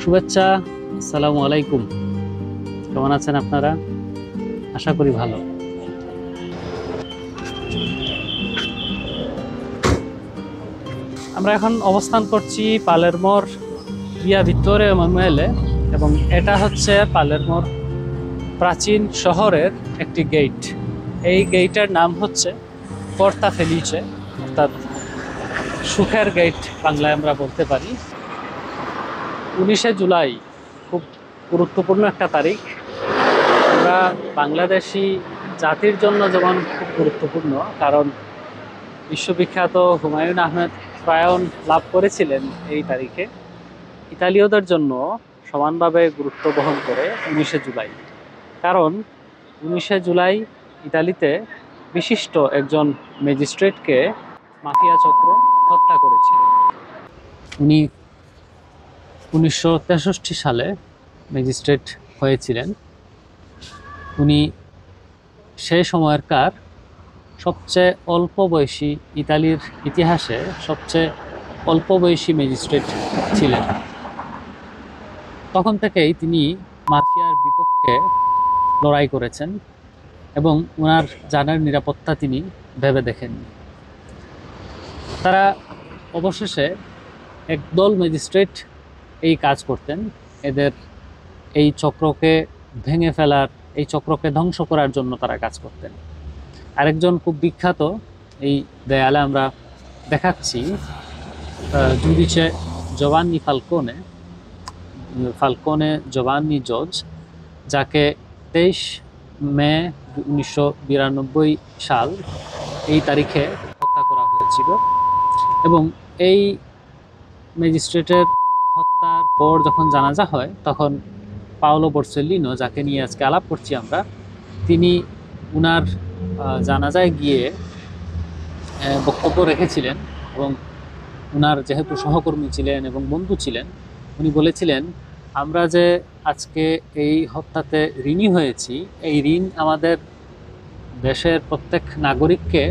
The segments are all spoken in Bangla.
শুভেচ্ছা, আসসালামু আলাইকুম। কেমন আছেন আপনারা? আশা করি ভালো। আমরা এখন অবস্থান করছি পালেরমোর ভিয়া ভিত্তোরিয়া মেমোরিয়ালে এবং এটা হচ্ছে পালেরমোর প্রাচীন শহরের একটি গেট। এই গেটের নাম হচ্ছে পর্তা ফেলিচে, অর্থাৎ সুখের গেট বাংলায় আমরা বলতে পারি। 19শে জুলাই খুব গুরুত্বপূর্ণ একটা তারিখ। আমরা বাংলাদেশি জাতির জন্য যেমন খুব গুরুত্বপূর্ণ, কারণ বিশ্ববিখ্যাত হুমায়ুন আহমেদ প্রয়াণ লাভ করেছিলেন এই তারিখে। ইতালীয়দের জন্য সমানভাবে গুরুত্ব বহন করে 19শে জুলাই, কারণ 19শে জুলাই ইতালিতে বিশিষ্ট একজন ম্যাজিস্ট্রেটকে মাফিয়া চক্র হত্যা করেছিল। উনি 1963 সালে ম্যাজিস্ট্রেট হয়েছিলেন। উনি সেই সময়কার সবচেয়ে অল্প বয়সী, ইতালির ইতিহাসে সবচেয়ে অল্প বয়সী ম্যাজিস্ট্রেট ছিলেন। তখন থেকেই তিনি মাফিয়ার বিপক্ষে লড়াই করেছেন এবং ওনার জানের নিরাপত্তা তিনি ভেবে দেখেননি। তারা অবশেষে একদল ম্যাজিস্ট্রেট এই কাজ করতেন, এদের এই চক্রকে ভেঙে ফেলার, এই চক্রকে ধ্বংস করার জন্য তারা কাজ করতেন। আরেকজন খুব বিখ্যাত, এই দেয়ালে আমরা দেখাচ্ছি, জুডিচে জোভান্নি ফালকোনে জোভান্নি জর্জ, যাকে 23 মে 1992 সাল এই তারিখে হত্যা করা হয়েছিল। এবং এই ম্যাজিস্ট্রেটের হত্যার পর যখন জানাজা হয়, তখন পাওলো বোরসেলিনো, যাকে নিয়ে আজকে আলাপ করছি আমরা, তিনি উনার জানাজায় গিয়ে বক্তব্য রেখেছিলেন এবং উনার যেহেতু সহকর্মী ছিলেন এবং বন্ধু ছিলেন, উনি বলেছিলেন, আমরা যে আজকে এই হত্যাতে ঋণী হয়েছি, এই ঋণ আমাদের দেশের প্রত্যেক নাগরিককে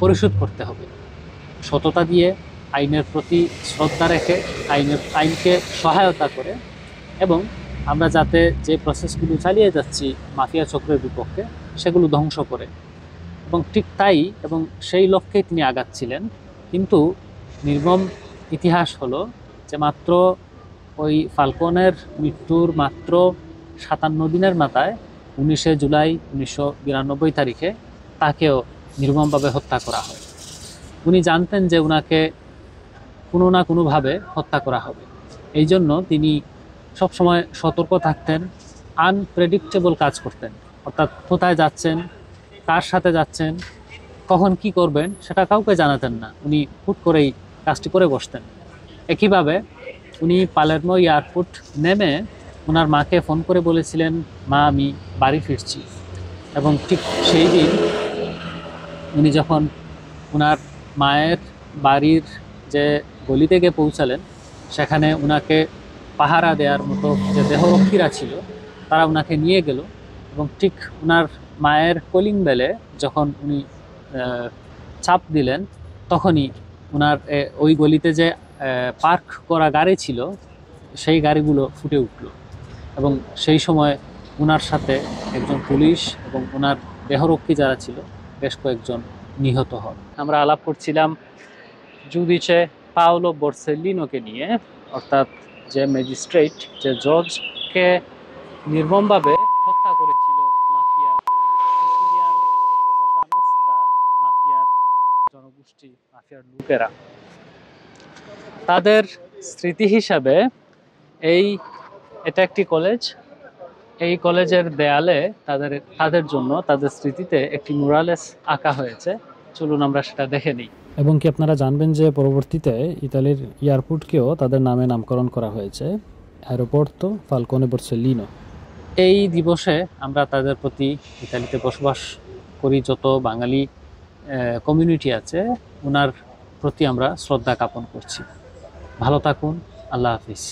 পরিশোধ করতে হবে, সততা দিয়ে, আইনের প্রতি শ্রদ্ধা রেখে, আইনকে সহায়তা করে, এবং আমরা যাতে যে প্রসেসগুলো চালিয়ে যাচ্ছি মাফিয়া চক্রের বিপক্ষে, সেগুলো ধ্বংস করে। এবং ঠিক তাই, এবং সেই লক্ষ্যে তিনি আগাচ্ছিলেন। কিন্তু নির্মম ইতিহাস হলো যে মাত্র ওই ফালকনের মৃত্যুর মাত্র 57 দিনের মাথায় 19শে জুলাই 1992 তারিখে তাকেও নির্মমভাবে হত্যা করা হয়। উনি জানতেন যে উনাকে কোনো না কোনোভাবে হত্যা করা হবে, এই জন্য তিনি সবসময় সতর্ক থাকতেন, আনপ্রেডিক্টেবল কাজ করতেন, অর্থাৎ কোথায় যাচ্ছেন, কার সাথে যাচ্ছেন, কখন কি করবেন সেটা কাউকে জানাতেন না। উনি হুট করেই কাজটি করে বসতেন। একইভাবে উনি পালেরমো এয়ারপোর্ট নেমে ওনার মাকে ফোন করে বলেছিলেন, মা, আমি বাড়ি ফিরছি। এবং ঠিক সেই দিন উনি যখন ওনার মায়ের বাড়ির যে গলিতে গিয়ে পৌঁছালেন, সেখানে ওনাকে পাহারা দেওয়ার মতো যে দেহরক্ষীরা ছিল, তারা ওনাকে নিয়ে গেল। এবং ঠিক ওনার মায়ের কলিং বেলে যখন উনি চাপ দিলেন, তখনই ওনার ওই গলিতে যে পার্ক করা গাড়ি ছিল, সেই গাড়িগুলো ফুটে উঠল। এবং সেই সময় ওনার সাথে একজন পুলিশ এবং ওনার দেহরক্ষী যারা ছিল, বেশ কয়েকজন নিহত হন। আমরা আলাপ করছিলাম জুডিচে পাওলো বোরসেলিনোকে নিয়ে, অর্থাৎ যে ম্যাজিস্ট্রেট, যে জজকে নির্মমভাবে হত্যা করেছিল মাফিয়ার জনগোষ্ঠী, মাফিয়ার লোকেরা। তাদের স্মৃতি হিসাবে এটা একটি কলেজ, এই কলেজের দেয়ালে তাদের জন্য, তাদের স্মৃতিতে একটি মুরালেস আঁকা হয়েছে। চলুন আমরা সেটা দেখে নিই। এবং কি আপনারা জানবেন যে পরবর্তীতে ইতালির এয়ারপোর্টকেও তাদের নামে নামকরণ করা হয়েছে, অ্যারোপোর্তো ফালকোনে বোরসেলিনো। এই দিবসে আমরা তাদের প্রতি, ইতালিতে বসবাস করি যত বাঙালি কমিউনিটি আছে, ওনার প্রতি আমরা শ্রদ্ধা জ্ঞাপন করছি। ভালো থাকুন, আল্লাহ হাফিজ।